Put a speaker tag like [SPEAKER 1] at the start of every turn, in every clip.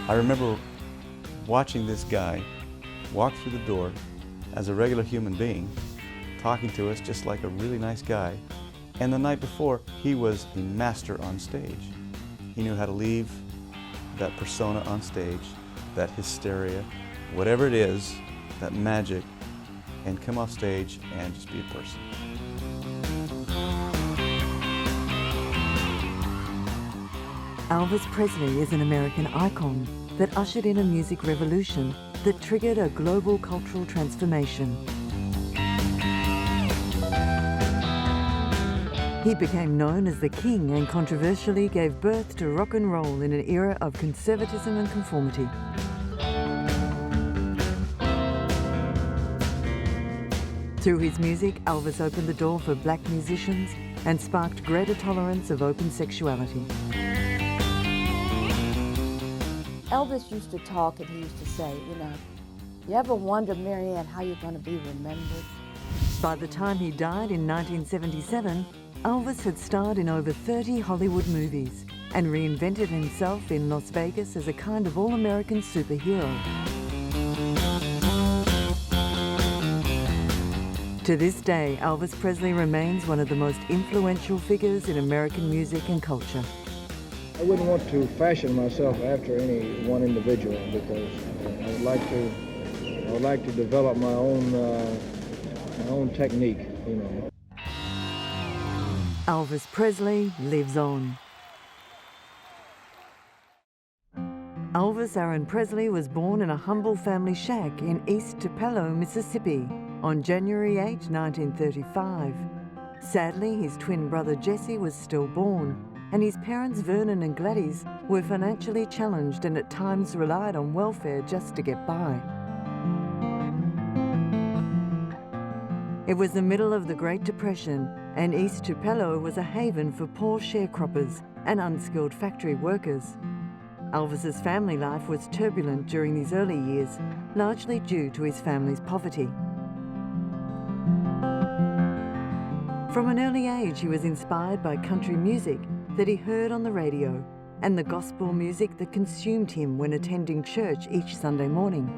[SPEAKER 1] I remember watching this guy walk through the door as a regular human being, talking to us just like a really nice guy. And the night before, he was a master on stage. He knew how to leave that persona on stage, that hysteria, whatever it is, that magic, and come off stage and just be a person.
[SPEAKER 2] Elvis Presley is an American icon that ushered in a music revolution that triggered a global cultural transformation. He became known as the King and controversially gave birth to rock and roll in an era of conservatism and conformity. Through his music, Elvis opened the door for black musicians and sparked greater tolerance of open sexuality.
[SPEAKER 3] Elvis used to talk and he used to say, you ever wonder, Marianne, how you're going to be remembered?
[SPEAKER 2] By the time he died in 1977, Elvis had starred in over 30 Hollywood movies and reinvented himself in Las Vegas as a kind of all-American superhero. To this day, Elvis Presley remains one of the most influential figures in American music and culture.
[SPEAKER 4] I wouldn't want to fashion myself after any one individual because I would like to develop my own technique,
[SPEAKER 2] Elvis Presley lives on. Elvis Aaron Presley was born in a humble family shack in East Tupelo, Mississippi, on January 8, 1935. Sadly, his twin brother Jesse was stillborn, and his parents Vernon and Gladys were financially challenged and at times relied on welfare just to get by. It was the middle of the Great Depression, and East Tupelo was a haven for poor sharecroppers and unskilled factory workers. Elvis's family life was turbulent during these early years, largely due to his family's poverty. From an early age, he was inspired by country music that he heard on the radio and the gospel music that consumed him when attending church each Sunday morning.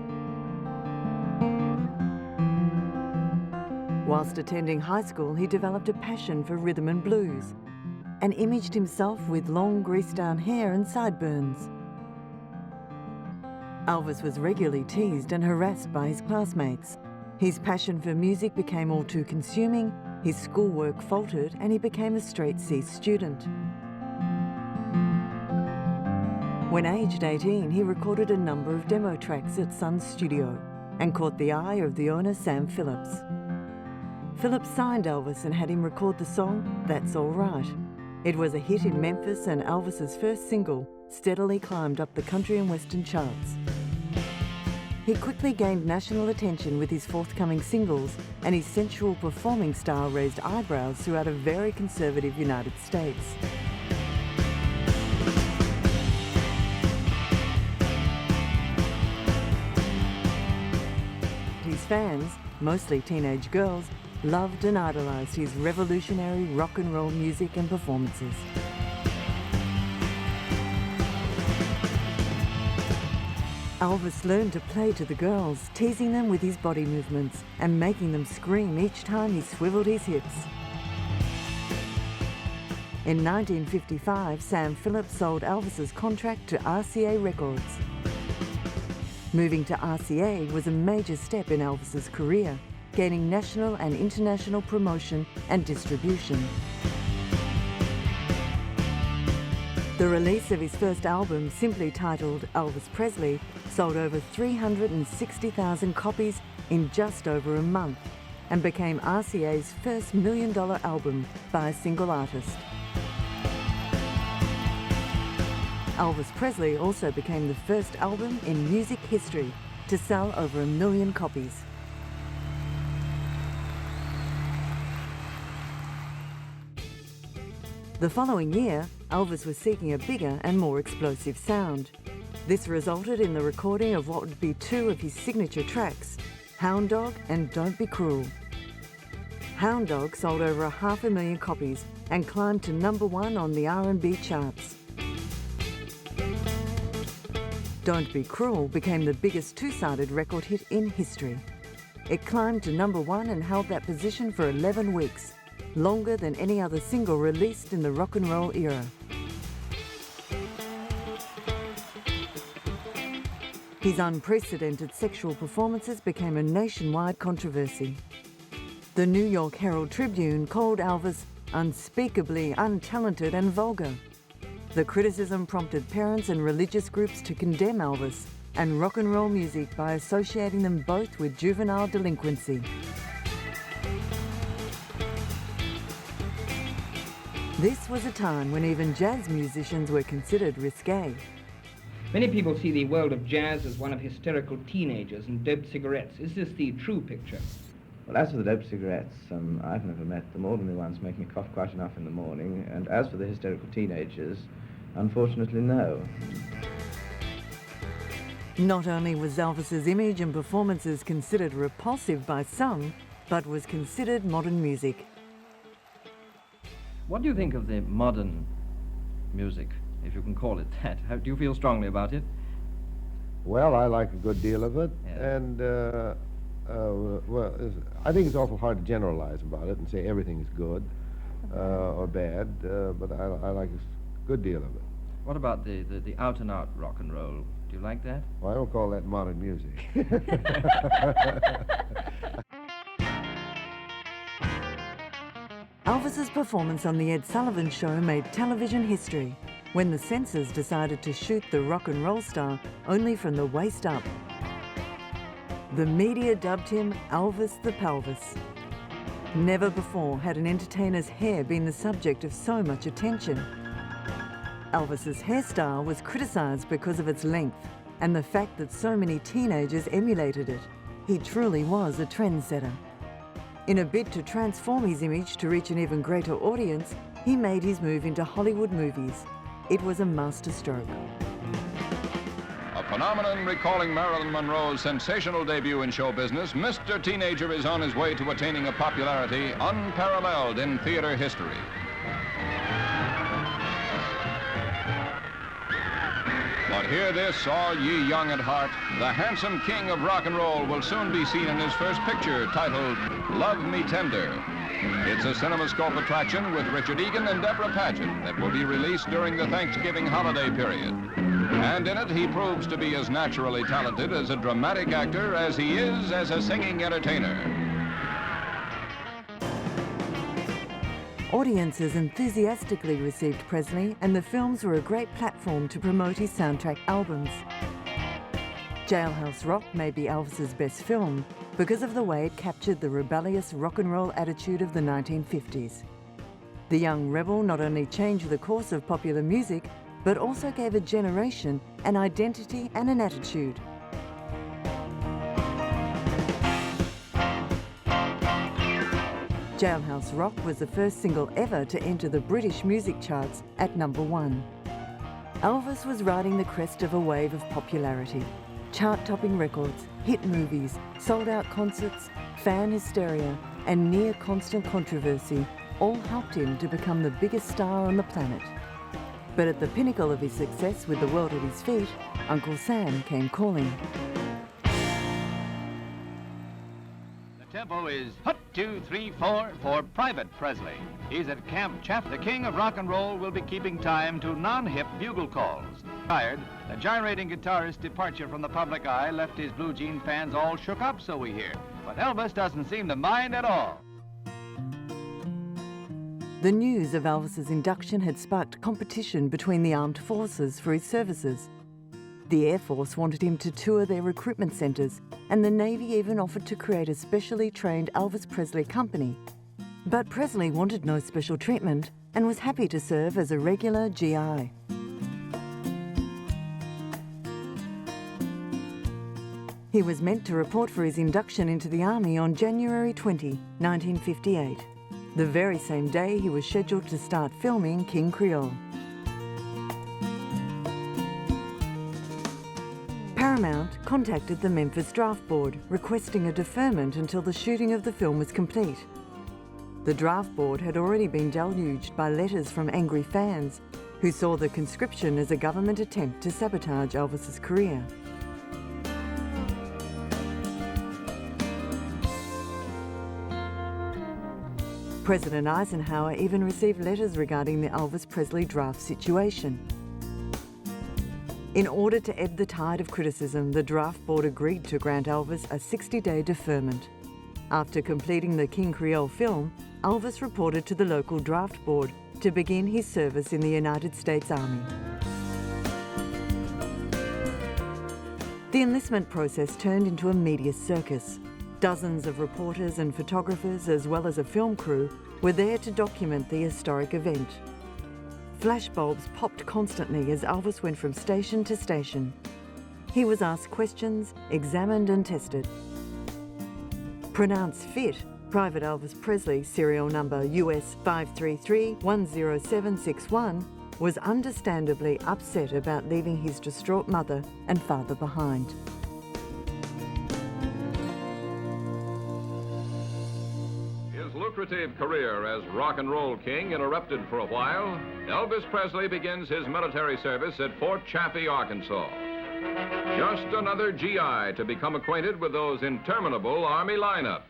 [SPEAKER 2] Whilst attending high school, he developed a passion for rhythm and blues and imaged himself with long greased-down hair and sideburns. Elvis was regularly teased and harassed by his classmates. His passion for music became all too consuming, his schoolwork faltered, and he became a straight-C student. When aged 18, he recorded a number of demo tracks at Sun's studio and caught the eye of the owner, Sam Phillips. Phillips signed Elvis and had him record the song, That's All Right. It was a hit in Memphis, and Elvis's first single steadily climbed up the country and western charts. He quickly gained national attention with his forthcoming singles, and his sensual performing style raised eyebrows throughout a very conservative United States. His fans, mostly teenage girls, loved and idolized his revolutionary rock and roll music and performances. Elvis learned to play to the girls, teasing them with his body movements and making them scream each time he swiveled his hips. In 1955, Sam Phillips sold Elvis's contract to RCA Records. Moving to RCA was a major step in Elvis's career, gaining national and international promotion and distribution. The release of his first album, simply titled Elvis Presley, sold over 360,000 copies in just over a month and became RCA's first million-dollar album by a single artist. Elvis Presley also became the first album in music history to sell over 1 million copies. The following year, Elvis was seeking a bigger and more explosive sound. This resulted in the recording of what would be two of his signature tracks, Hound Dog and Don't Be Cruel. Hound Dog sold over 500,000 copies and climbed to #1 on the R&B charts. Don't Be Cruel became the biggest two-sided record hit in history. It climbed to #1 and held that position for 11 weeks, longer than any other single released in the rock and roll era. His unprecedented sexual performances became a nationwide controversy. The New York Herald Tribune called Elvis unspeakably untalented and vulgar. The criticism prompted parents and religious groups to condemn Elvis and rock and roll music by associating them both with juvenile delinquency. This was a time when even jazz musicians were considered risque.
[SPEAKER 5] Many people see the world of jazz as one of hysterical teenagers and doped cigarettes. Is this the true picture?
[SPEAKER 6] Well, as for the doped cigarettes, I've never met them. Ordinary ones make me cough quite enough in the morning. And as for the hysterical teenagers, unfortunately, no.
[SPEAKER 2] Not only was Elvis's image and performances considered repulsive by some, but was considered modern music.
[SPEAKER 7] What do you think of the modern music, if you can call it that? How, do you feel strongly about it?
[SPEAKER 8] Well, I like a good deal of it,
[SPEAKER 7] Yeah.
[SPEAKER 8] and I think it's awful hard to generalize about it and say everything is good or bad, but I like a good deal of it.
[SPEAKER 7] What about the out-and-out rock and roll? Do you like that?
[SPEAKER 8] Well, I don't call that modern music.
[SPEAKER 2] Elvis's performance on The Ed Sullivan Show made television history when the censors decided to shoot the rock and roll star only from the waist up. The media dubbed him Elvis the Pelvis. Never before had an entertainer's hair been the subject of so much attention. Elvis's hairstyle was criticised because of its length and the fact that so many teenagers emulated it. He truly was a trendsetter. In a bid to transform his image to reach an even greater audience, he made his move into Hollywood movies. It was a masterstroke.
[SPEAKER 9] A phenomenon recalling Marilyn Monroe's sensational debut in show business, Mr. Teenager is on his way to attaining a popularity unparalleled in theater history. But hear this, all ye young at heart. The handsome king of rock and roll will soon be seen in his first picture, titled Love Me Tender. It's a CinemaScope attraction with Richard Egan and Deborah Paget that will be released during the Thanksgiving holiday period. And in it, he proves to be as naturally talented as a dramatic actor as he is as a singing entertainer.
[SPEAKER 2] Audiences enthusiastically received Presley, and the films were a great platform to promote his soundtrack albums. Jailhouse Rock may be Elvis's best film because of the way it captured the rebellious rock and roll attitude of the 1950s. The young rebel not only changed the course of popular music, but also gave a generation an identity and an attitude. Jailhouse Rock was the first single ever to enter the British music charts at #1. Elvis was riding the crest of a wave of popularity. Chart-topping records, hit movies, sold-out concerts, fan hysteria, and near-constant controversy all helped him to become the biggest star on the planet. But at the pinnacle of his success with the world at his feet, Uncle Sam came calling.
[SPEAKER 10] Tempo is hut 2, 3, 4 for Private Presley. He's at Camp Chaff. The king of rock and roll will be keeping time to non-hip bugle calls. Tired, the gyrating guitarist's departure from the public eye left his blue jean fans all shook up, so we hear. But Elvis doesn't seem to mind at all.
[SPEAKER 2] The news of Elvis's induction had sparked competition between the armed forces for his services. The Air Force wanted him to tour their recruitment centres, and the Navy even offered to create a specially trained Elvis Presley company. But Presley wanted no special treatment and was happy to serve as a regular GI. He was meant to report for his induction into the Army on January 20, 1958, the very same day he was scheduled to start filming King Creole. Paramount contacted the Memphis Draft Board requesting a deferment until the shooting of the film was complete. The Draft Board had already been deluged by letters from angry fans, who saw the conscription as a government attempt to sabotage Elvis's career. President Eisenhower even received letters regarding the Elvis Presley draft situation. In order to ebb the tide of criticism, the draft board agreed to grant Elvis a 60-day deferment. After completing the King Creole film, Elvis reported to the local draft board to begin his service in the United States Army. The enlistment process turned into a media circus. Dozens of reporters and photographers, as well as a film crew, were there to document the historic event. Flashbulbs popped constantly as Elvis went from station to station. He was asked questions, examined and tested. Pronounced fit, Private Elvis Presley, serial number US 533-10761, was understandably upset about leaving his distraught mother and father behind.
[SPEAKER 9] His lucrative career as rock and roll king interrupted for a while, Elvis Presley begins his military service at Fort Chaffee, Arkansas. Just another GI to become acquainted with those interminable Army lineups.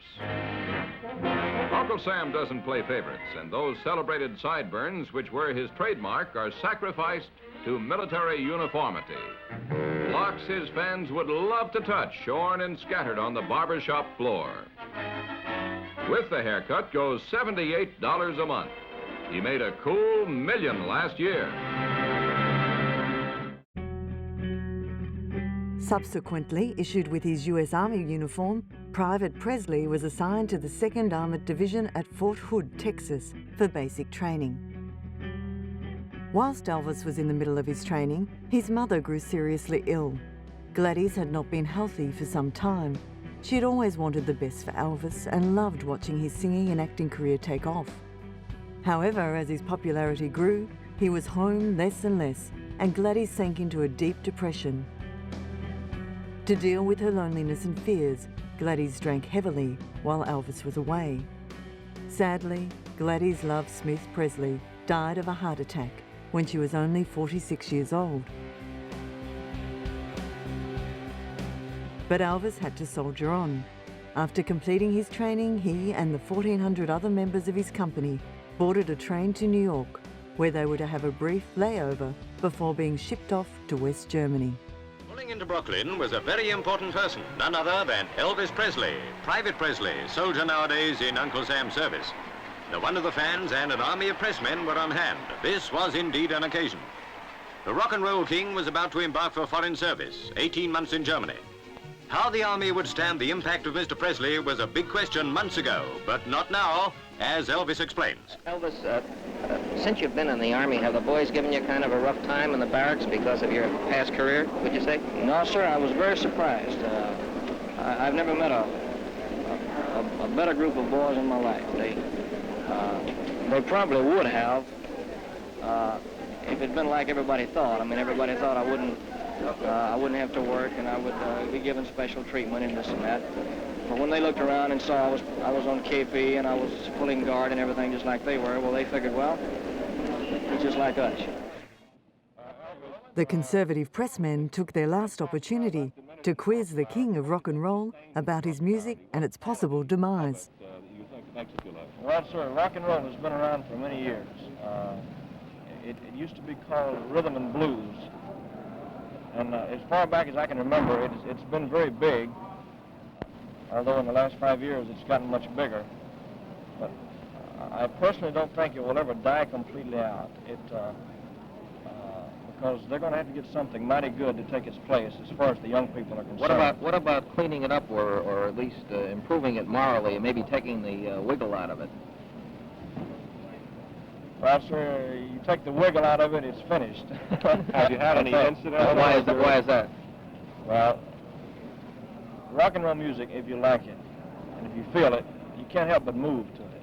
[SPEAKER 9] Uncle Sam doesn't play favorites, and those celebrated sideburns, which were his trademark, are sacrificed to military uniformity. Locks his fans would love to touch, shorn and scattered on the barbershop floor. With the haircut goes $78 a month. He made a cool $1 million last year.
[SPEAKER 2] Subsequently, issued with his US Army uniform, Private Presley was assigned to the 2nd Armored Division at Fort Hood, Texas, for basic training. Whilst Elvis was in the middle of his training, his mother grew seriously ill. Gladys had not been healthy for some time. She had always wanted the best for Elvis and loved watching his singing and acting career take off. However, as his popularity grew, he was home less and less, and Gladys sank into a deep depression. To deal with her loneliness and fears, Gladys drank heavily while Elvis was away. Sadly, Gladys Love Smith Presley died of a heart attack when she was only 46 years old. But Elvis had to soldier on. After completing his training, he and the 1,400 other members of his company boarded a train to New York, where they were to have a brief layover before being shipped off to West Germany.
[SPEAKER 11] Pulling into Brooklyn was a very important person, none other than Elvis Presley, Private Presley, soldier nowadays in Uncle Sam's service. The wonder of the fans and an army of pressmen were on hand. This was indeed an occasion. The rock and roll king was about to embark for foreign service, 18 months in Germany. How the army would stand the impact of Mr. Presley was a big question months ago, but not now, as Elvis explains.
[SPEAKER 12] Elvis, since you've been in the Army, have the boys given you kind of a rough time in the barracks because of your past career, would you say?
[SPEAKER 4] No, sir, I was very surprised. I've never met a better group of boys in my life. They probably would have if it'd been like everybody thought. I mean, everybody thought I wouldn't have to work and I would be given special treatment and this and that. But when they looked around and saw I was on KP and I was pulling guard and everything just like they were, well, they figured, well, he's just like us.
[SPEAKER 2] The conservative pressmen took their last opportunity to quiz the king of rock and roll about his music and its possible demise.
[SPEAKER 4] Well, sir, rock and roll has been around for many years. It used to be called rhythm and blues. And as far back as I can remember, it's been very big, although in the last 5 years it's gotten much bigger. But I personally don't think it will ever die completely out. Because they're going to have to get something mighty good to take its place as far as the young people are concerned.
[SPEAKER 13] What about cleaning it up or at least improving it morally and maybe taking the wiggle out of it?
[SPEAKER 4] Well, sir, you take the wiggle out of it, it's finished.
[SPEAKER 13] Have you had any incidents? Why is that?
[SPEAKER 4] Well, rock and roll music, if you like it, and if you feel it, you can't help but move to it.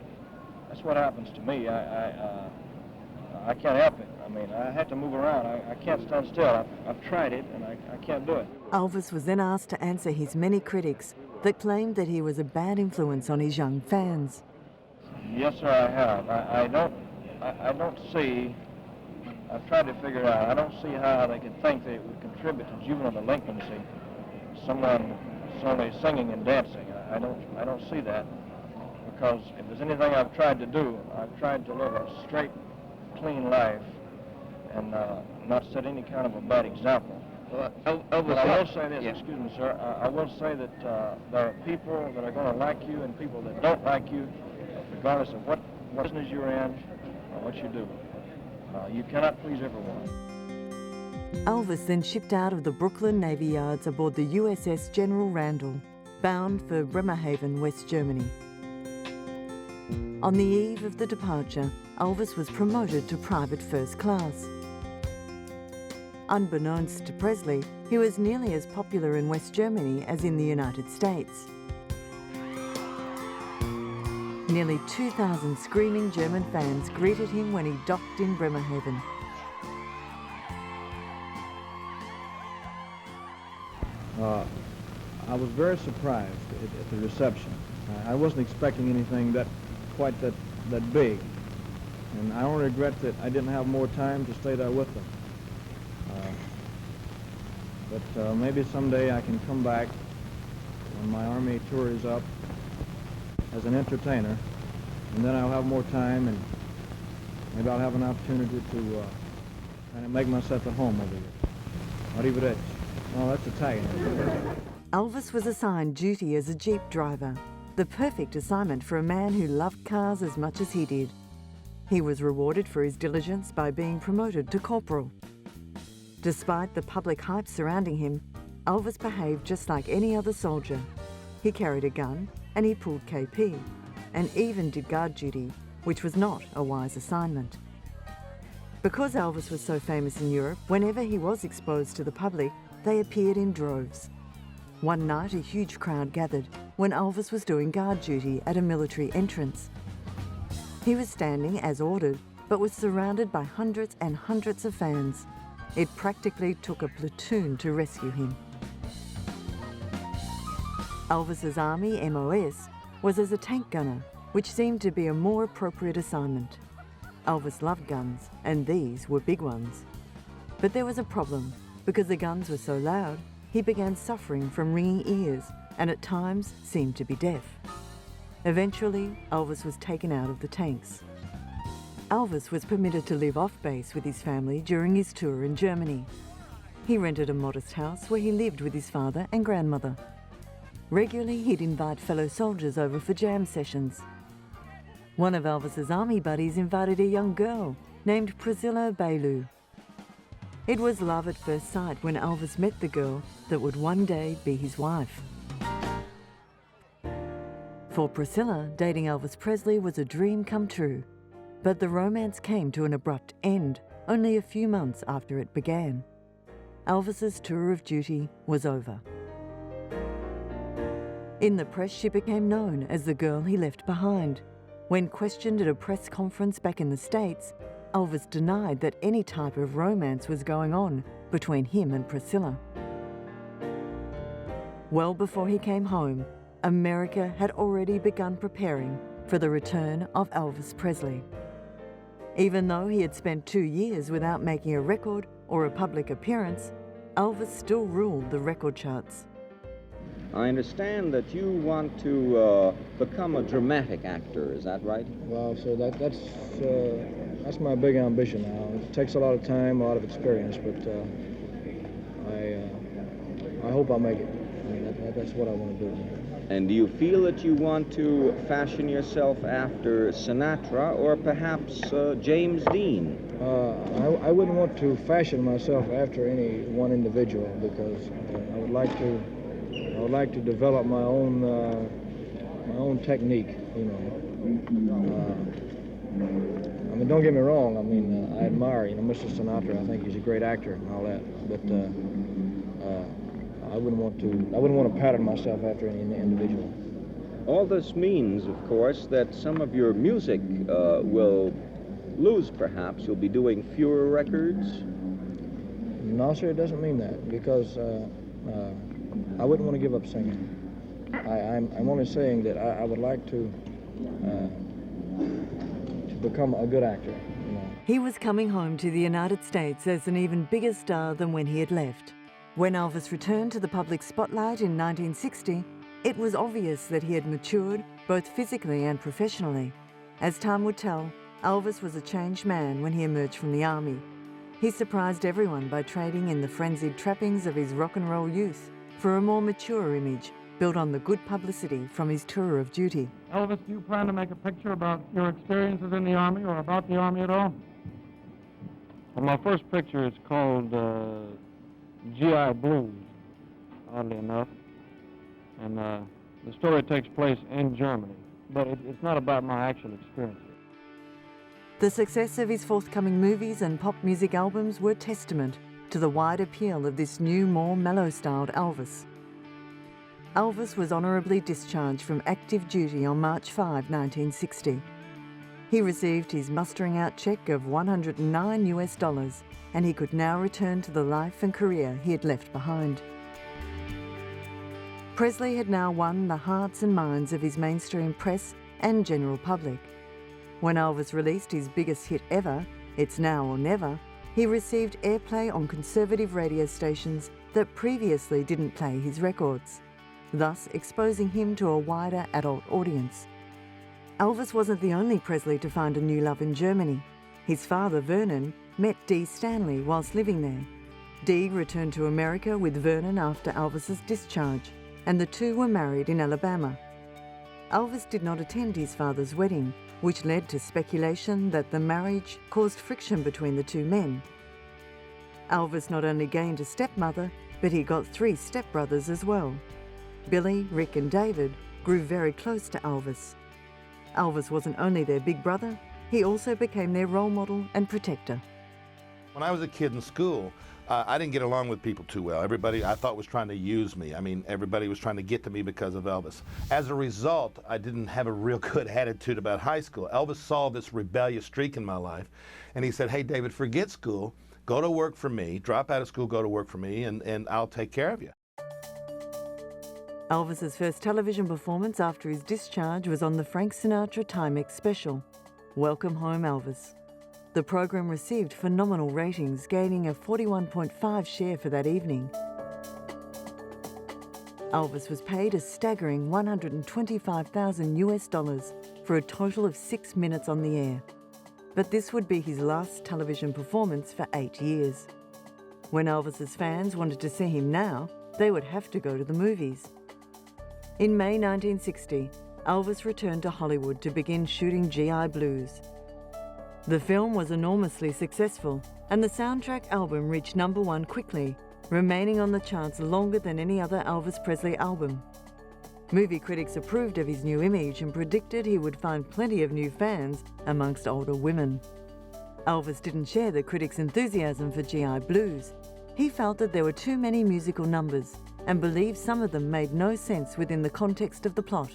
[SPEAKER 4] That's what happens to me. I can't help it. I mean, I have to move around. I can't stand still. I've tried it, and I can't do it.
[SPEAKER 2] Elvis was then asked to answer his many critics that claimed that he was a bad influence on his young fans.
[SPEAKER 4] Yes, sir, I have. I don't see
[SPEAKER 14] I've tried to figure out. I don't see how they could think that it would contribute to juvenile delinquency. Someone only singing and dancing. I don't see that, because if there's anything I've tried to do, I've tried to live a straight, clean life and not set any kind of a bad example.
[SPEAKER 12] Elvis,
[SPEAKER 14] but I will say this,
[SPEAKER 12] yeah.
[SPEAKER 14] excuse me, sir. I will say that there are people that are going to like you and people that don't like you, regardless of what business you're in or what you do. You cannot please everyone.
[SPEAKER 2] Elvis then shipped out of the Brooklyn Navy Yards aboard the USS General Randall, bound for Bremerhaven, West Germany. On the eve of the departure, Elvis was promoted to private first class. Unbeknownst to Presley, he was nearly as popular in West Germany as in the United States. Nearly 2,000 screaming German fans greeted him when he docked in Bremerhaven.
[SPEAKER 14] I was very surprised at the reception. I wasn't expecting anything quite that big, and I only regret that I didn't have more time to stay there with them. But maybe someday I can come back when my Army tour is up as an entertainer, and then I'll have more time, and maybe I'll have an opportunity to kind of make myself at home over here. Arrivederci. Oh, that's Italian.
[SPEAKER 2] Elvis was assigned duty as a Jeep driver, the perfect assignment for a man who loved cars as much as he did. He was rewarded for his diligence by being promoted to corporal. Despite the public hype surrounding him, Elvis behaved just like any other soldier. He carried a gun and he pulled KP, and even did guard duty, which was not a wise assignment. Because Elvis was so famous in Europe, whenever he was exposed to the public, they appeared in droves. One night, a huge crowd gathered when Elvis was doing guard duty at a military entrance. He was standing as ordered, but was surrounded by hundreds and hundreds of fans. It practically took a platoon to rescue him. Elvis's Army MOS was as a tank gunner, which seemed to be a more appropriate assignment. Elvis loved guns, and these were big ones. But there was a problem. Because the guns were so loud, he began suffering from ringing ears and at times seemed to be deaf. Eventually, Elvis was taken out of the tanks. Elvis was permitted to live off base with his family during his tour in Germany. He rented a modest house where he lived with his father and grandmother. Regularly, he'd invite fellow soldiers over for jam sessions. One of Elvis's army buddies invited a young girl named Priscilla Bailu. It was love at first sight when Elvis met the girl that would one day be his wife. For Priscilla, dating Elvis Presley was a dream come true, but the romance came to an abrupt end only a few months after it began. Elvis's tour of duty was over. In the press, she became known as the girl he left behind. When questioned at a press conference back in the States, Elvis denied that any type of romance was going on between him and Priscilla. Well before he came home, America had already begun preparing for the return of Elvis Presley. Even though he had spent 2 years without making a record or a public appearance, Elvis still ruled the record charts.
[SPEAKER 15] I understand that you want to become a dramatic actor, is that right?
[SPEAKER 14] Well, so that's my big ambition now. It takes a lot of time, a lot of experience, but I hope I'll make it. I mean, that's what I want to do.
[SPEAKER 15] And do you feel that you want to fashion yourself after Sinatra or perhaps James Dean?
[SPEAKER 14] I wouldn't want to fashion myself after any one individual, because I would like to develop my own technique, you know. I mean, don't get me wrong. I mean, I admire, Mr. Sinatra. I think he's a great actor and all that. But I wouldn't want to pattern myself after any individual.
[SPEAKER 15] All this means, of course, that some of your music will lose, perhaps. You'll be doing fewer records.
[SPEAKER 14] No, sir, it doesn't mean that, because I wouldn't want to give up singing. I'm only saying that I would like to become a good actor, you know.
[SPEAKER 2] He was coming home to the United States as an even bigger star than when he had left. When Elvis returned to the public spotlight in 1960, it was obvious that he had matured both physically and professionally. As time would tell, Elvis was a changed man when he emerged from the army. He surprised everyone by trading in the frenzied trappings of his rock and roll youth for a more mature image built on the good publicity from his tour of duty.
[SPEAKER 16] Elvis, do you plan to make a picture about your experiences in the Army or about the Army at all? Well, my first picture is called GI Blues, oddly enough. And the story takes place in Germany, but it's not about my actual experiences.
[SPEAKER 2] The success of his forthcoming movies and pop music albums were testament to the wide appeal of this new, more mellow-styled Elvis. Elvis was honourably discharged from active duty on March 5, 1960. He received his mustering out check of $109 US, and he could now return to the life and career he had left behind. Presley had now won the hearts and minds of his mainstream press and general public. When Elvis released his biggest hit ever, It's Now or Never, he received airplay on conservative radio stations that previously didn't play his records, thus exposing him to a wider adult audience. Elvis wasn't the only Presley to find a new love in Germany. His father, Vernon, met Dee Stanley whilst living there. Dee returned to America with Vernon after Elvis's discharge, and the two were married in Alabama. Elvis did not attend his father's wedding, which led to speculation that the marriage caused friction between the two men. Elvis not only gained a stepmother, but he got 3 stepbrothers as well. Billy, Rick and David grew very close to Elvis. Elvis wasn't only their big brother, he also became their role model and protector.
[SPEAKER 17] When I was a kid in school, I didn't get along with people too well. Everybody I thought was trying to use me. I mean, everybody was trying to get to me because of Elvis. As a result, I didn't have a real good attitude about high school. Elvis saw this rebellious streak in my life, and he said, "Hey, David, forget school. Go to work for me. Drop out of school, go to work for me, and I'll take care of you."
[SPEAKER 2] Elvis's first television performance after his discharge was on the Frank Sinatra Timex special, Welcome Home Elvis. The program received phenomenal ratings, gaining a 41.5 share for that evening. Elvis was paid a staggering $125,000 US for a total of 6 minutes on the air. But this would be his last television performance for 8 years. When Elvis's fans wanted to see him now, they would have to go to the movies. In May 1960, Elvis returned to Hollywood to begin shooting GI Blues. The film was enormously successful, and the soundtrack album reached #1 quickly, remaining on the charts longer than any other Elvis Presley album. Movie critics approved of his new image and predicted he would find plenty of new fans amongst older women. Elvis didn't share the critics' enthusiasm for GI Blues. He felt that there were too many musical numbers and believed some of them made no sense within the context of the plot.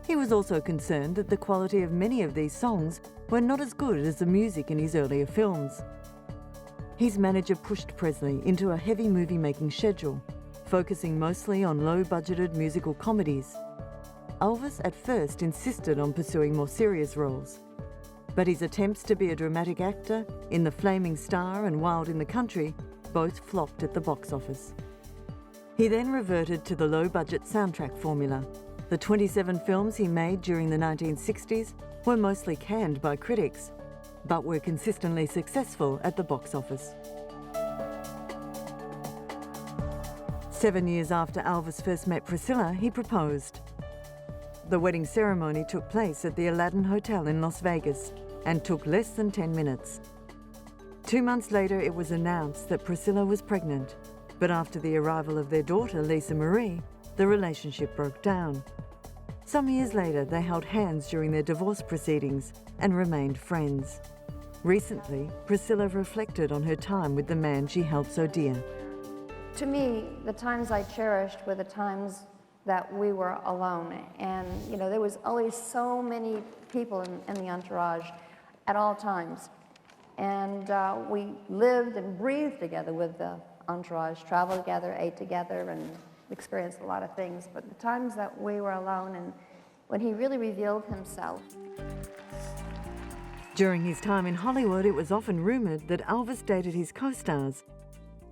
[SPEAKER 2] He was also concerned that the quality of many of these songs were not as good as the music in his earlier films. His manager pushed Presley into a heavy movie-making schedule, focusing mostly on low-budgeted musical comedies. Elvis at first insisted on pursuing more serious roles, but his attempts to be a dramatic actor in The Flaming Star and Wild in the Country both flopped at the box office. He then reverted to the low-budget soundtrack formula. The 27 films he made during the 1960s were mostly canned by critics, but were consistently successful at the box office. 7 years after Elvis first met Priscilla, he proposed. The wedding ceremony took place at the Aladdin Hotel in Las Vegas and took less than 10 minutes. 2 months later, it was announced that Priscilla was pregnant, but after the arrival of their daughter, Lisa Marie, the relationship broke down. Some years later, they held hands during their divorce proceedings and remained friends. Recently, Priscilla reflected on her time with the man she held so dear.
[SPEAKER 18] To me, the times I cherished were the times that we were alone. And, you know, there was always so many people in the entourage at all times. And we lived and breathed together with the entourage, traveled together, ate together, and experienced a lot of things. But the times that we were alone and when he really revealed himself.
[SPEAKER 2] During his time in Hollywood, it was often rumoured that Elvis dated his co-stars,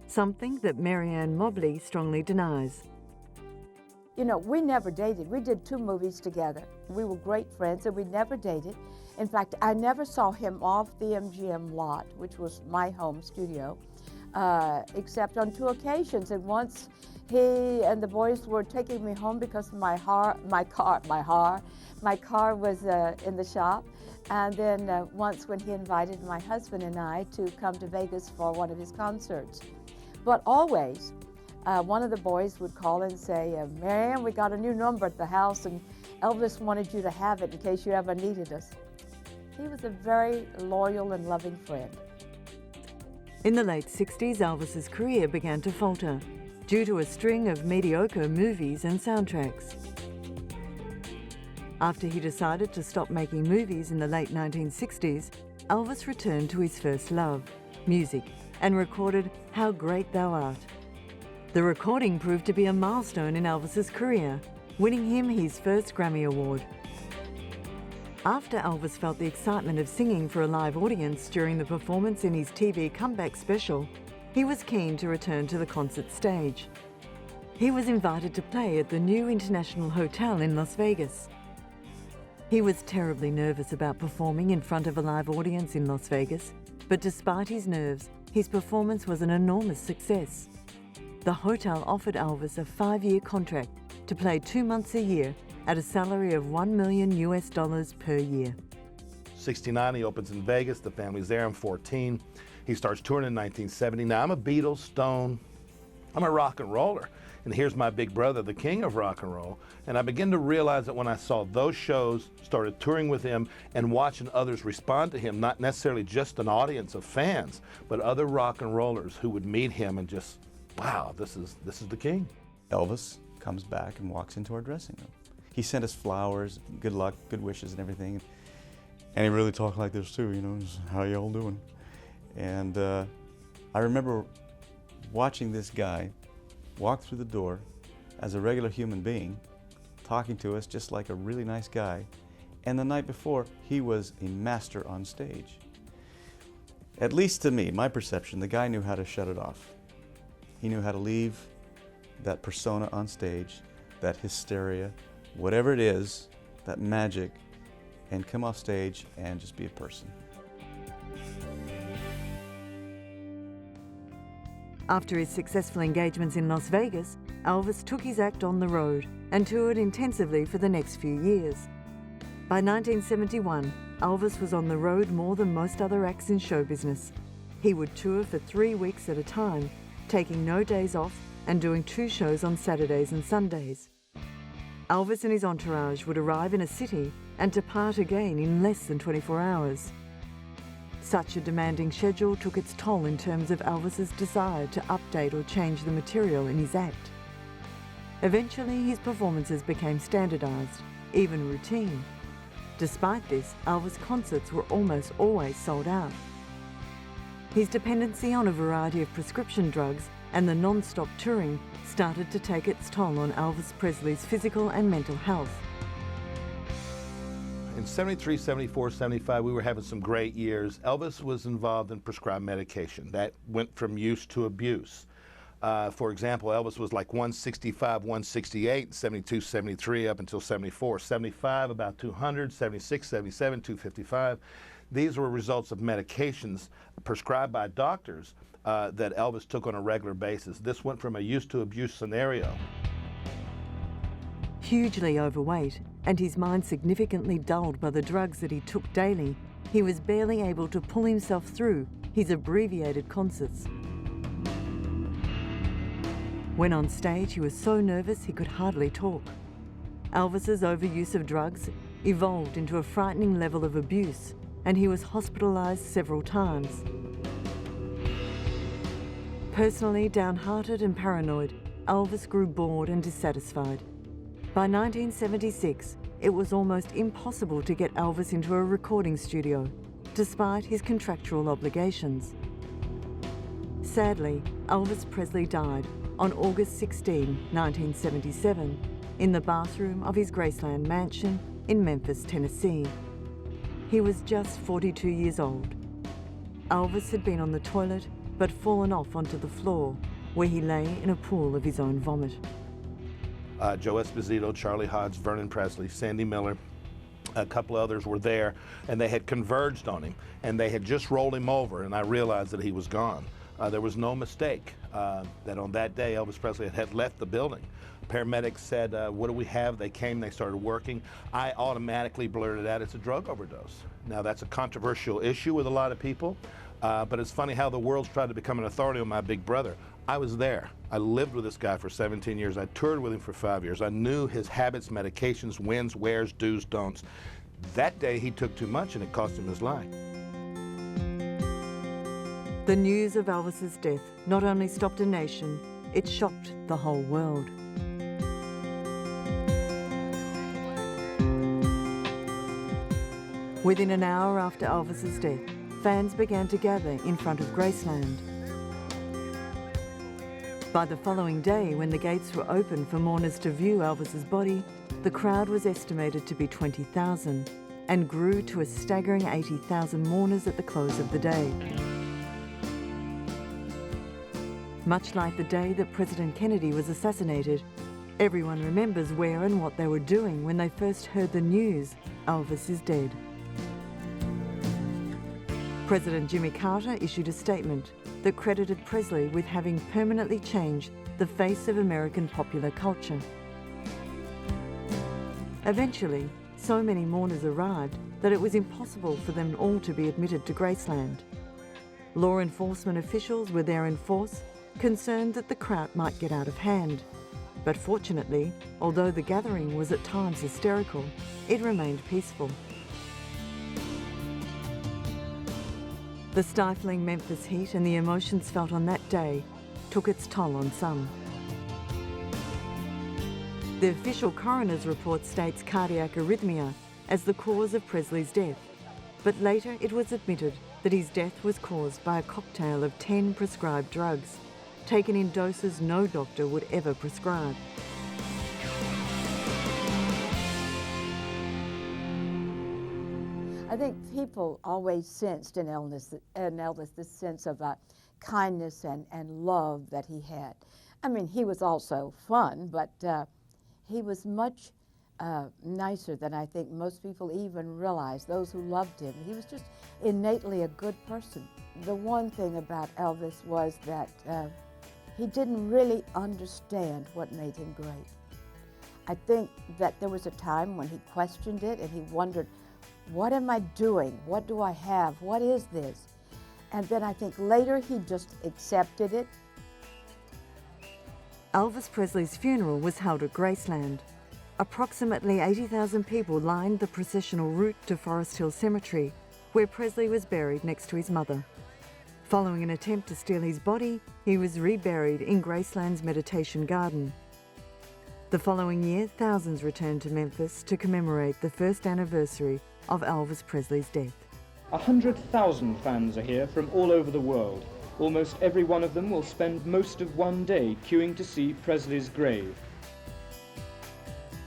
[SPEAKER 2] something that Marianne Mobley strongly denies.
[SPEAKER 3] You know, we never dated. We did 2 movies together. We were great friends, and we never dated. In fact, I never saw him off the MGM lot, which was my home studio, except on 2 occasions. And once he and the boys were taking me home because my car was in the shop. And then once when he invited my husband and I to come to Vegas for one of his concerts. But always, one of the boys would call and say, Marianne, we got a new number at the house, and Elvis wanted you to have it in case you ever needed us. He was a very loyal and loving friend.
[SPEAKER 2] In the late 60s, Elvis's career began to falter due to a string of mediocre movies and soundtracks. After he decided to stop making movies in the late 1960s, Elvis returned to his first love, music, and recorded How Great Thou Art. The recording proved to be a milestone in Elvis's career, winning him his first Grammy Award. After Elvis felt the excitement of singing for a live audience during the performance in his TV comeback special, he was keen to return to the concert stage. He was invited to play at the new International Hotel in Las Vegas. He was terribly nervous about performing in front of a live audience in Las Vegas, but despite his nerves, his performance was an enormous success. The hotel offered Elvis a 5-year contract to play 2 months a year at a salary of $1 million per year.
[SPEAKER 17] 69, he opens in Vegas. The family's there. I'm 14. He starts touring in 1970. Now, I'm a Beatles, Stone. I'm a rock and roller. And here's my big brother, the king of rock and roll. And I began to realize that when I saw those shows, started touring with him and watching others respond to him, not necessarily just an audience of fans, but other rock and rollers who would meet him and just, wow, this is the king.
[SPEAKER 1] Elvis comes back and walks into our dressing room. He sent us flowers, good luck, good wishes and everything. And he really talked like this too, you know, just, how y'all doing? And I remember watching this guy walk through the door as a regular human being, talking to us just like a really nice guy. And the night before, he was a master on stage. At least to me, my perception, the guy knew how to shut it off. He knew how to leave that persona on stage, that hysteria, whatever it is, that magic, and come off stage and just be a person.
[SPEAKER 2] After his successful engagements in Las Vegas, Elvis took his act on the road and toured intensively for the next few years. By 1971, Elvis was on the road more than most other acts in show business. He would tour for 3 weeks at a time, taking no days off and doing 2 shows on Saturdays and Sundays. Elvis and his entourage would arrive in a city and depart again in less than 24 hours. Such a demanding schedule took its toll in terms of Elvis's desire to update or change the material in his act. Eventually, his performances became standardized, even routine. Despite this, Elvis concerts were almost always sold out. His dependency on a variety of prescription drugs and the non-stop touring started to take its toll on Elvis Presley's physical and mental health.
[SPEAKER 17] In 73, 74, 75, we were having some great years. Elvis was involved in prescribed medication. That went from use to abuse. For example, Elvis was like 165, 168, 72, 73, up until 74. 75, about 200, 76, 77, 255. These were results of medications prescribed by doctors that Elvis took on a regular basis. This went from a use to abuse scenario.
[SPEAKER 2] Hugely overweight and his mind significantly dulled by the drugs that he took daily, he was barely able to pull himself through his abbreviated concerts. When on stage, he was so nervous he could hardly talk. Elvis's overuse of drugs evolved into a frightening level of abuse, and he was hospitalized several times. Personally downhearted and paranoid, Elvis grew bored and dissatisfied. By 1976, it was almost impossible to get Elvis into a recording studio, despite his contractual obligations. Sadly, Elvis Presley died on August 16, 1977, in the bathroom of his Graceland mansion in Memphis, Tennessee. he was just 42 years old. Elvis had been on the toilet but fallen off onto the floor, where he lay in a pool of his own vomit.
[SPEAKER 17] Joe Esposito, Charlie Hodge, Vernon Presley, Sandy Miller, a couple others were there, and they had converged on him, and they had just rolled him over, and I realized that he was gone. There was no mistake that on that day Elvis Presley had left the building. Paramedics said, what do we have? They came, they started working. I automatically blurted out, it's a drug overdose. Now that's a controversial issue with a lot of people, but it's funny how the world's tried to become an authority on my big brother. I was there. I lived with this guy for 17 years. I toured with him for 5 years. I knew his habits, medications, wins, wears, do's, don'ts. That day he took too much and it cost him his life.
[SPEAKER 2] The news of Elvis's death not only stopped a nation, it shocked the whole world. Within an hour after Elvis's death, fans began to gather in front of Graceland. By the following day, when the gates were open for mourners to view Elvis's body, the crowd was estimated to be 20,000 and grew to a staggering 80,000 mourners at the close of the day. Much like the day that President Kennedy was assassinated, everyone remembers where and what they were doing when they first heard the news, Elvis is dead. President Jimmy Carter issued a statement that credited Presley with having permanently changed the face of American popular culture. Eventually, so many mourners arrived that it was impossible for them all to be admitted to Graceland. Law enforcement officials were there in force, concerned that the crowd might get out of hand. But fortunately, although the gathering was at times hysterical, it remained peaceful. The stifling Memphis heat and the emotions felt on that day took its toll on some. The official coroner's report states cardiac arrhythmia as the cause of Presley's death, but later it was admitted that his death was caused by a cocktail of 10 prescribed drugs, taken in doses no doctor would ever prescribe.
[SPEAKER 3] I think people always sensed in Elvis this sense of kindness and love that he had. I mean, he was also fun, but he was much nicer than I think most people even realized, those who loved him. He was just innately a good person. The one thing about Elvis was that he didn't really understand what made him great. I think that there was a time when he questioned it and he wondered, what am I doing? What do I have? What is this? And then I think later he just accepted it.
[SPEAKER 2] Elvis Presley's funeral was held at Graceland. Approximately 80,000 people lined the processional route to Forest Hill Cemetery, where Presley was buried next to his mother. Following an attempt to steal his body, he was reburied in Graceland's meditation garden. The following year, thousands returned to Memphis to commemorate the first anniversary of Elvis Presley's death.
[SPEAKER 5] 100,000 fans are here from all over the world. Almost every one of them will spend most of one day queuing to see Presley's grave.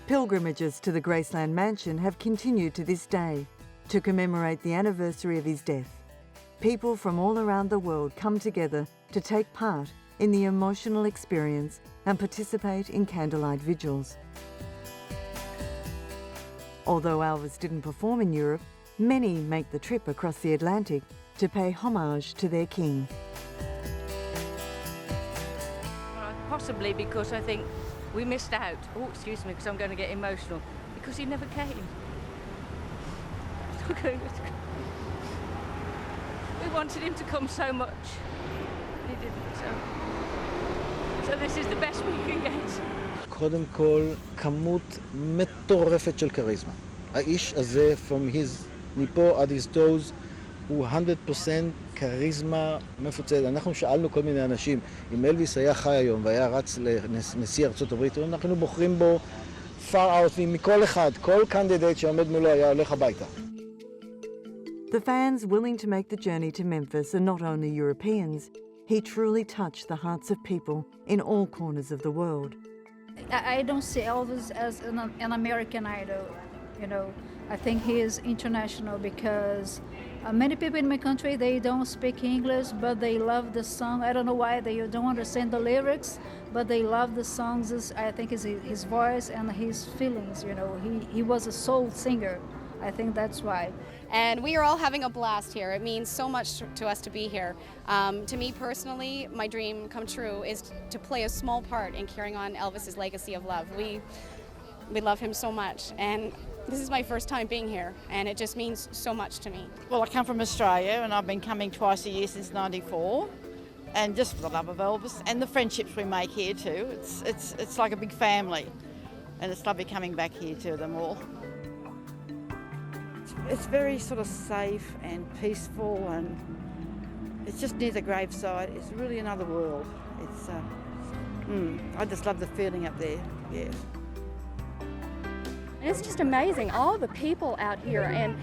[SPEAKER 2] Pilgrimages to the Graceland mansion have continued to this day to commemorate the anniversary of his death. People from all around the world come together to take part in the emotional experience and participate in candlelight vigils. Although Elvis didn't perform in Europe, many make the trip across the Atlantic to pay homage to their king.
[SPEAKER 19] Possibly because I think we missed out. Oh, excuse me, because I'm going to get emotional. Because he never came. We wanted him to come so much. He didn't, so this is the best we can get.
[SPEAKER 20] קודם כל, כמות מטורפת של כריזמה. האיש הזה, from his, מפה עד his toes, הוא 100% כריזמה מפוצצת. אנחנו שאלנו כל מיני אנשים, אם אלוויס היה חי היום והיה רץ לנשיא ארצות הברית, אנחנו בוחרים בו far out מכל אחד, כל קנדידט שעומד מולו היה הולך הביתה.
[SPEAKER 2] The fans willing to make the journey to Memphis are not only Europeans. He truly touched the hearts of people in all corners of the world.
[SPEAKER 21] I don't see Elvis as an American idol, you know. I think he is international because many people in my country, they don't speak English, but they love the song. I don't know why they don't understand the lyrics, but they love the songs. I think it's his voice and his feelings, you know. He was a soul singer. I think that's why.
[SPEAKER 22] And we are all having a blast here. It means so much to us to be here. To me personally, my dream come true is to play a small part in carrying on Elvis's legacy of love. We love him so much, and this is my first time being here, and it just means so much to me.
[SPEAKER 23] Well, I come from Australia, and I've been coming twice a year since '94, and just for the love of Elvis and the friendships we make here too. It's like a big family, and it's lovely coming back here to them all. It's very sort of safe and peaceful, and it's just near the graveside. It's really another world. It's I just love the feeling up there. Yes.
[SPEAKER 22] It's just amazing, all the people out here and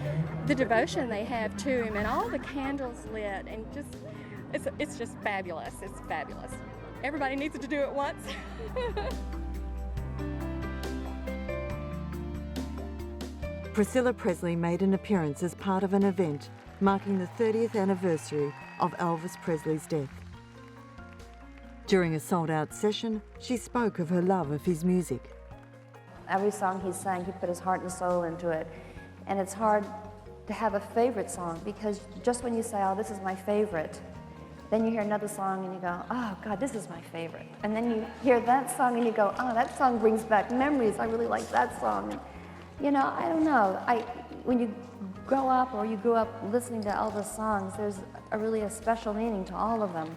[SPEAKER 22] the devotion they have to him and all the candles lit, and just, it's just fabulous. It's fabulous. Everybody needs to do it once.
[SPEAKER 2] Priscilla Presley made an appearance as part of an event marking the 30th anniversary of Elvis Presley's death. During a sold-out session, she spoke of her love of his music.
[SPEAKER 18] Every song he sang, he put his heart and soul into it. And it's hard to have a favorite song because just when you say, oh, this is my favorite, then you hear another song and you go, oh, God, this is my favorite. And then you hear that song and you go, oh, that song brings back memories. I really like that song. And, you know, I don't know. When you grow up or you grew up listening to Elvis songs, there's really a special meaning to all of them.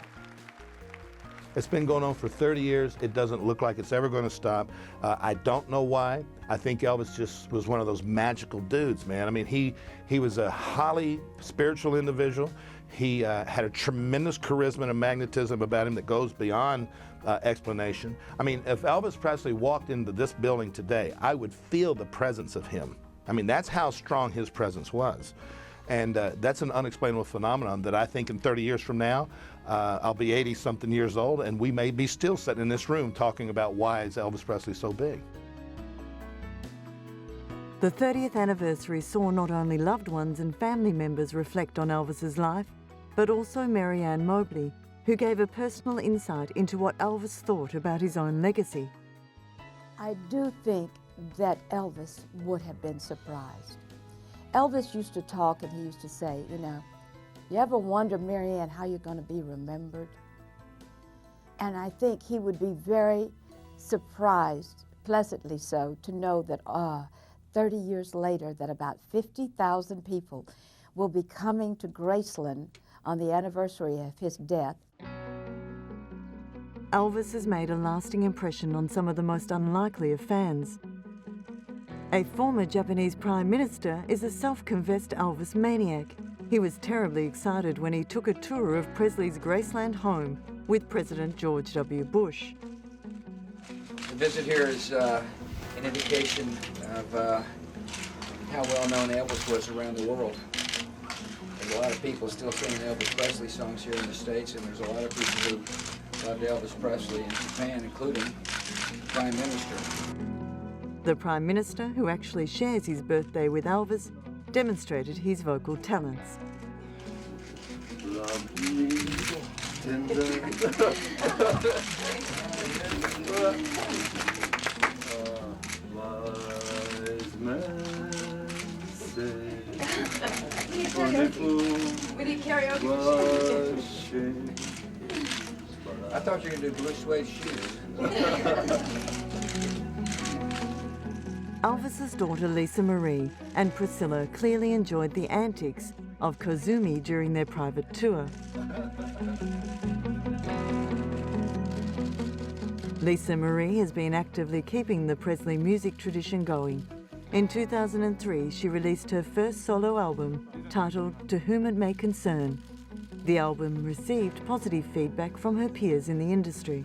[SPEAKER 17] It's been going on for 30 years. It doesn't look like it's ever going to stop. I don't know why. I think Elvis just was one of those magical dudes, man. I mean, he was a highly spiritual individual. He had a tremendous charisma and magnetism about him that goes beyond explanation. I mean, if Elvis Presley walked into this building today, I would feel the presence of him. I mean, that's how strong his presence was. And that's an unexplainable phenomenon that I think in 30 years from now, I'll be 80-something years old, and we may be still sitting in this room talking about why is Elvis Presley so big.
[SPEAKER 2] The 30th anniversary saw not only loved ones and family members reflect on Elvis's life, but also Mary Ann Mobley, who gave a personal insight into what Elvis thought about his own legacy.
[SPEAKER 3] I do think that Elvis would have been surprised. Elvis used to talk and he used to say, you know, you ever wonder, Mary Ann, how you're going to be remembered? And I think he would be very surprised, pleasantly so, to know that 30 years later that about 50,000 people will be coming to Graceland on the anniversary of his death.
[SPEAKER 2] Elvis has made a lasting impression on some of the most unlikely of fans. A former Japanese Prime Minister is a self-confessed Elvis maniac. He was terribly excited when he took a tour of Presley's Graceland home with President George W. Bush.
[SPEAKER 24] The visit here is an indication of how well known Elvis was around the world. There's a lot of people still singing Elvis Presley songs here in the States, and there's a lot of people who loved Elvis Presley in Japan, including the Prime Minister.
[SPEAKER 2] The Prime Minister, who actually shares his birthday with Elvis, demonstrated his vocal talents.
[SPEAKER 25] Love me tender. Wise man say,
[SPEAKER 22] We did karaoke.
[SPEAKER 24] I thought you were going to do blue suede shoes.
[SPEAKER 2] Elvis's daughter Lisa Marie and Priscilla clearly enjoyed the antics of Kozumi during their private tour. Lisa Marie has been actively keeping the Presley music tradition going. In 2003, she released her first solo album titled To Whom It May Concern. The album received positive feedback from her peers in the industry.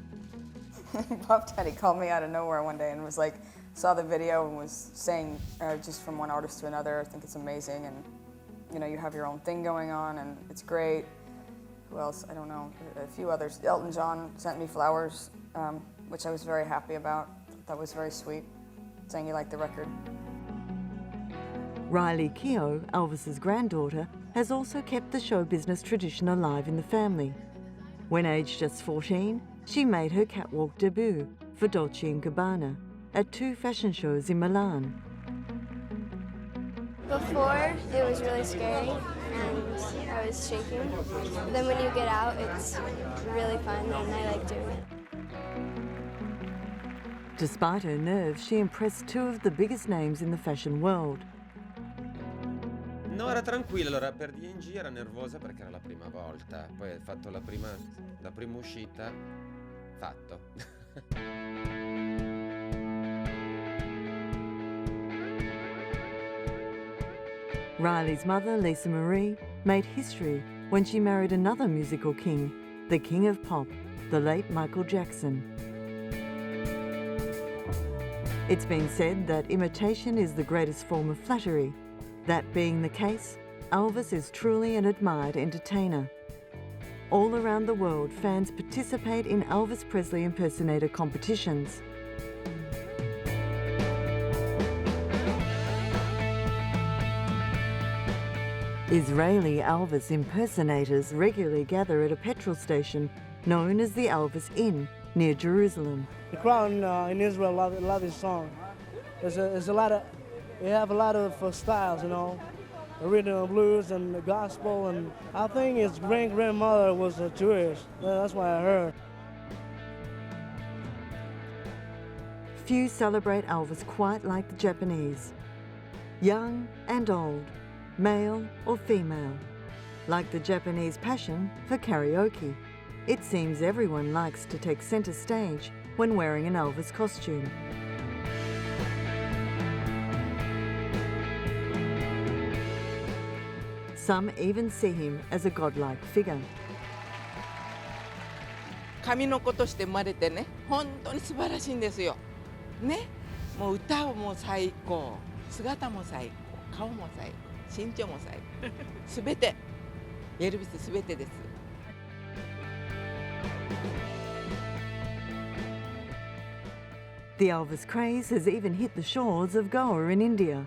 [SPEAKER 26] Puff Daddy called me out of nowhere one day and was like, saw the video and was saying just from one artist to another, I think it's amazing, and you know, you have your own thing going on and it's great. Who else? I don't know, a few others. Elton John sent me flowers, which I was very happy about. That was very sweet, saying he liked the record.
[SPEAKER 2] Riley Keough, Elvis's granddaughter, has also kept the show business tradition alive in the family. When aged just 14, she made her catwalk debut for Dolce & Gabbana at 2 fashion shows in Milan.
[SPEAKER 6] Before, it was really scary and I was shaking. But then when you get out, it's really fun and I like doing it.
[SPEAKER 2] Despite her nerves, she impressed 2 of the biggest names in the fashion world.
[SPEAKER 7] No, era tranquilla, allora per DNG era nervosa perché era la prima volta, poi ha fatto la prima uscita, fatto.
[SPEAKER 2] Riley's mother, Lisa Marie, made history when she married another musical king, the king of pop, the late Michael Jackson. It's been said that imitation is the greatest form of flattery. That being the case, Elvis is truly an admired entertainer. All around the world, fans participate in Elvis Presley impersonator competitions. Israeli Elvis impersonators regularly gather at a petrol station known as the Elvis Inn near Jerusalem.
[SPEAKER 8] The crowd in Israel love his song. There's a lot of, we have a lot of styles, you know, the rhythm and blues and the gospel, and I think his great-grandmother was a Jewish. That's why I heard.
[SPEAKER 2] Few celebrate Elvis quite like the Japanese. Young and old, male or female. Like the Japanese passion for karaoke, it seems everyone likes to take centre stage when wearing an Elvis costume. Some even see him as a godlike figure.
[SPEAKER 9] 神の子として生まれてね、本当に素晴らしいんですよ。ね、もう歌も最高、姿も最高、顔も最高、身長も最高、すべて、エルヴィスすべてです。
[SPEAKER 2] The Elvis craze has even hit the shores of Goa in India.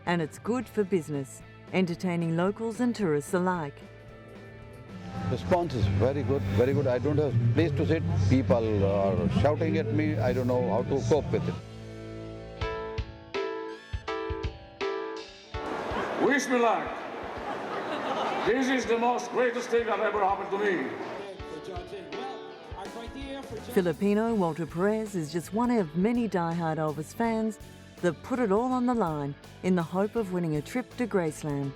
[SPEAKER 2] And it's good for business, entertaining locals and tourists alike.
[SPEAKER 10] Response is very good, very good. I don't have a place to sit. People are shouting at me. I don't know how to cope with it.
[SPEAKER 11] Wish me luck. This is the most greatest thing that ever happened to me.
[SPEAKER 2] Filipino Walter Perez is just one of many die-hard Elvis fans that put it all on the line in the hope of winning a trip to Graceland.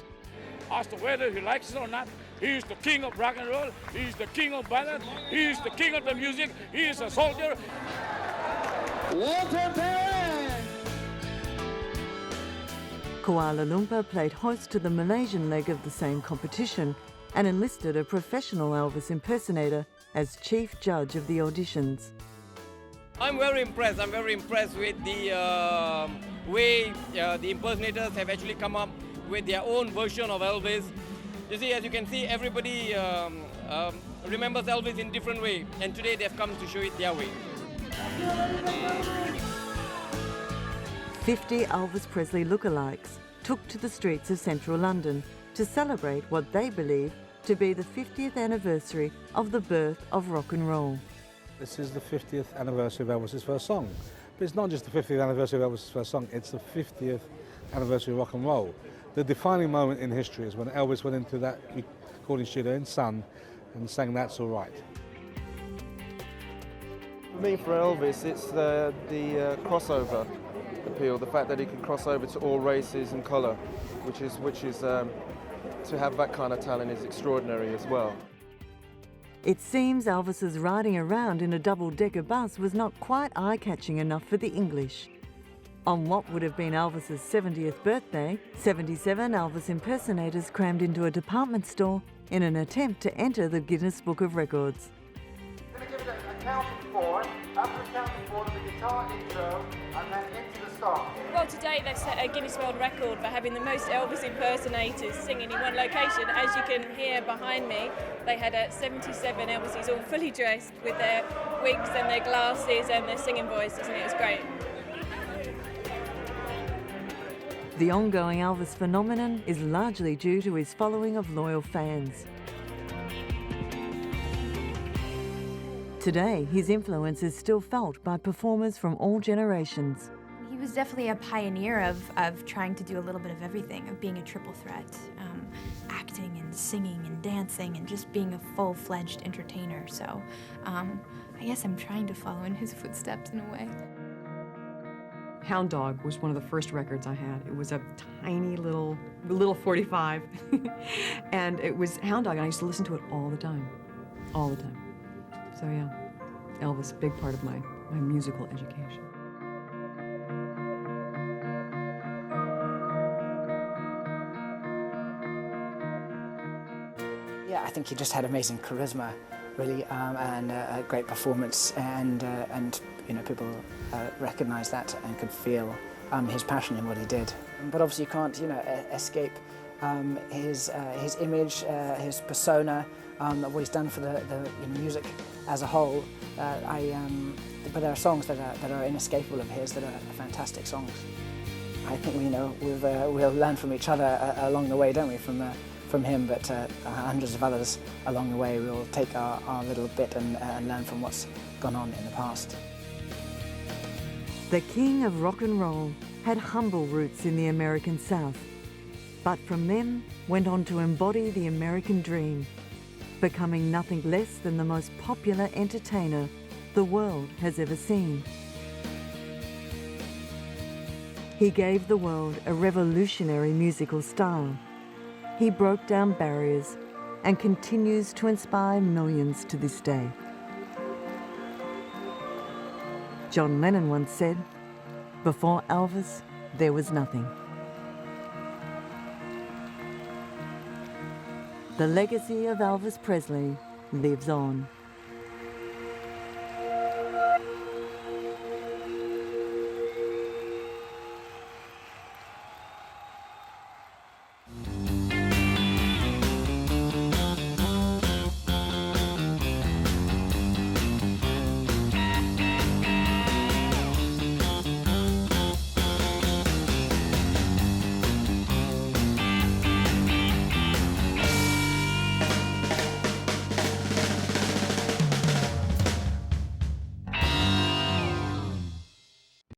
[SPEAKER 11] As to whether he likes it or not, he's the king of rock and roll, he's the king of ballad, he's the king of the music, he is a soldier.
[SPEAKER 10] Walter Perez!
[SPEAKER 2] Kuala Lumpur played host to the Malaysian leg of the same competition and enlisted a professional Elvis impersonator as chief judge of the auditions.
[SPEAKER 7] I'm very impressed. I'm very impressed with the way the impersonators have actually come up with their own version of Elvis. You see, as you can see, everybody remembers Elvis in different way, and today they've come to show it their way.
[SPEAKER 2] 50 Elvis Presley lookalikes took to the streets of central London to celebrate what they believe to be the 50th anniversary of the birth of rock and roll.
[SPEAKER 27] This is the 50th anniversary of Elvis's first song. But it's not just the 50th anniversary of Elvis's first song, it's the 50th anniversary of rock and roll. The defining moment in history is when Elvis went into that recording studio in Sun and sang That's All Right.
[SPEAKER 28] For me, for Elvis, it's the crossover appeal, the fact that he can cross over to all races and colour, which is to have that kind of talent is extraordinary as well.
[SPEAKER 2] It seems Elvis's riding around in a double-decker bus was not quite eye-catching enough for the English. On what would have been Elvis's 70th birthday, 77 Elvis impersonators crammed into a department store in an attempt to enter the Guinness Book of Records.
[SPEAKER 29] I'm going to give it a count of 4. After the count of 4, the guitar intro, and then into the song.
[SPEAKER 19] Well, today they've set a Guinness World Record for having the most Elvis impersonators singing in one location. As you can hear behind me, they had 77 Elvises all fully dressed with their wigs and their glasses and their singing voices, and it was great.
[SPEAKER 2] The ongoing Elvis phenomenon is largely due to his following of loyal fans. Today, his influence is still felt by performers from all generations.
[SPEAKER 1] He was definitely a pioneer of trying to do a little bit of everything, of being a triple threat, acting and singing and dancing and just being a full-fledged entertainer. So I guess I'm trying to follow in his footsteps in a way.
[SPEAKER 4] Hound Dog was one of the first records I had. It was a tiny little 45, and it was Hound Dog, and I used to listen to it all the time. So yeah, Elvis, a big part of my musical education.
[SPEAKER 5] Yeah, I think he just had amazing charisma, really, and a great performance, and you know, people recognized that and could feel his passion in what he did. But obviously, you can't, you know, escape his image, his persona, what he's done for the you know, music as a whole. But there are songs that are inescapable of his that are fantastic songs. I think we'll learn from each other along the way, don't we? From him, but hundreds of others along the way. We'll take our little bit and learn from what's gone on in the past.
[SPEAKER 2] The king of rock and roll had humble roots in the American South, but from them went on to embody the American dream, becoming nothing less than the most popular entertainer the world has ever seen. He gave the world a revolutionary musical style. He broke down barriers and continues to inspire millions to this day. John Lennon once said, "Before Elvis, there was nothing." The legacy of Elvis Presley lives on.